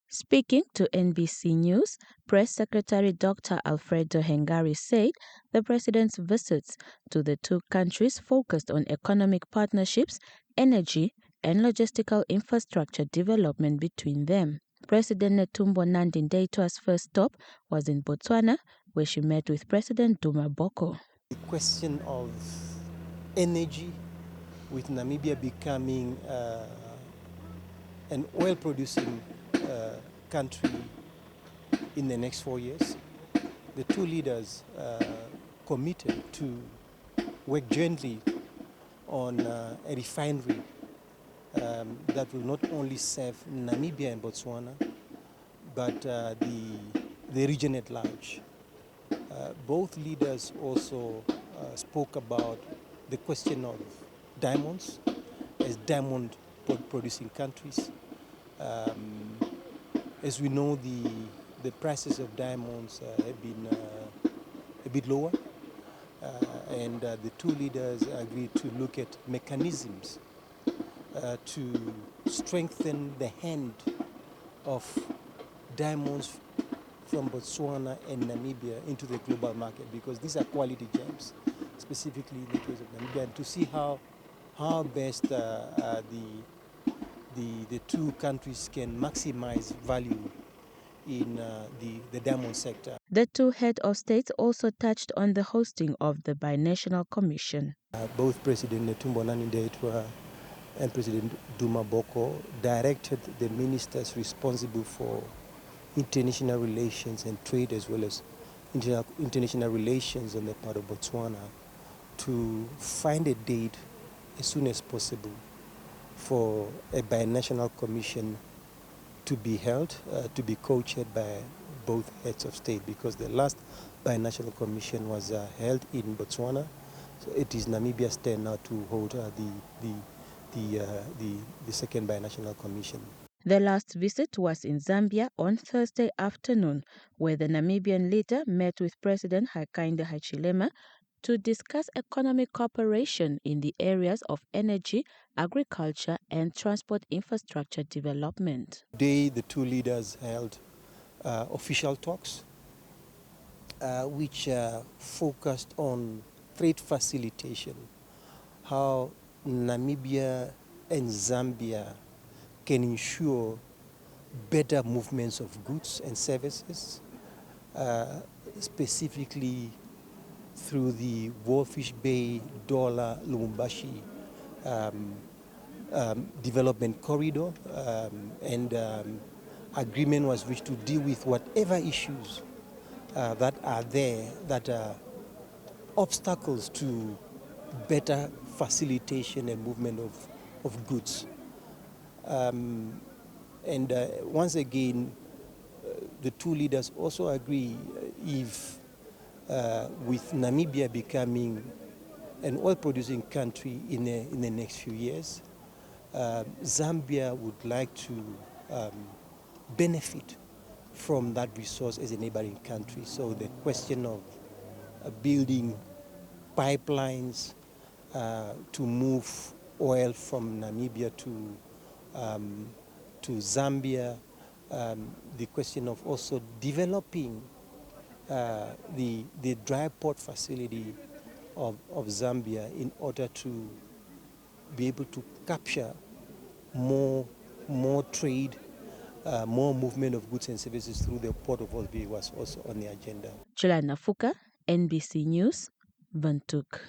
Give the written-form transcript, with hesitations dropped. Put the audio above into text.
Speaking to NBC News, Press Secretary Dr. Alfredo Hengari said the president's visits to the two countries focused on economic partnerships, energy, and logistical infrastructure development between them. President Netumbo Nandi-Ndaitwah's first stop was in Botswana, where she met with President Duma Boko. The question of energy, with Namibia becoming an oil-producing country in the next 4 years, the two leaders committed to work jointly on a refinery that will not only serve Namibia and Botswana, but the region at large. Both leaders also spoke about the question of diamonds as diamond-producing countries. As we know, the prices of diamonds have been a bit lower, and the two leaders agreed to look at mechanisms to strengthen the hand of diamonds from Botswana and Namibia into the global market, because these are quality gems, specifically in the case of Namibia, and to see how best the two countries can maximize value in the diamond sector. The two heads of states also touched on the hosting of the Binational Commission. Both President Netumbo Nandi-Ndaitwah and President Duma Boko directed the ministers responsible for international relations and trade, as well as international relations on the part of Botswana, to find a date as soon as possible for a binational commission to be held, to be co-chaired by both heads of state, because the last binational commission was held in Botswana. So it is Namibia's turn now to hold the second binational commission. The last visit was in Zambia on Thursday afternoon, where the Namibian leader met with President Hakainde Hichilema to discuss economic cooperation in the areas of energy, agriculture, and transport infrastructure development. Today, the two leaders held official talks, which focused on trade facilitation, how Namibia and Zambia can ensure better movements of goods and services, specifically through the Walfish Bay, Dola, Lubumbashi development corridor, and agreement was reached to deal with whatever issues that are there that are obstacles to better facilitation and movement of goods. And once again, the two leaders also agree if with Namibia becoming an oil-producing country in the next few years, Zambia would like to benefit from that resource as a neighboring country. So the question of building pipelines to move oil from Namibia to Zambia, the question of also developing the dry port facility of Zambia in order to be able to capture more trade, more movement of goods and services through the port of Walvis was also on the agenda. Chila Nafuka, NBC News, Windhoek.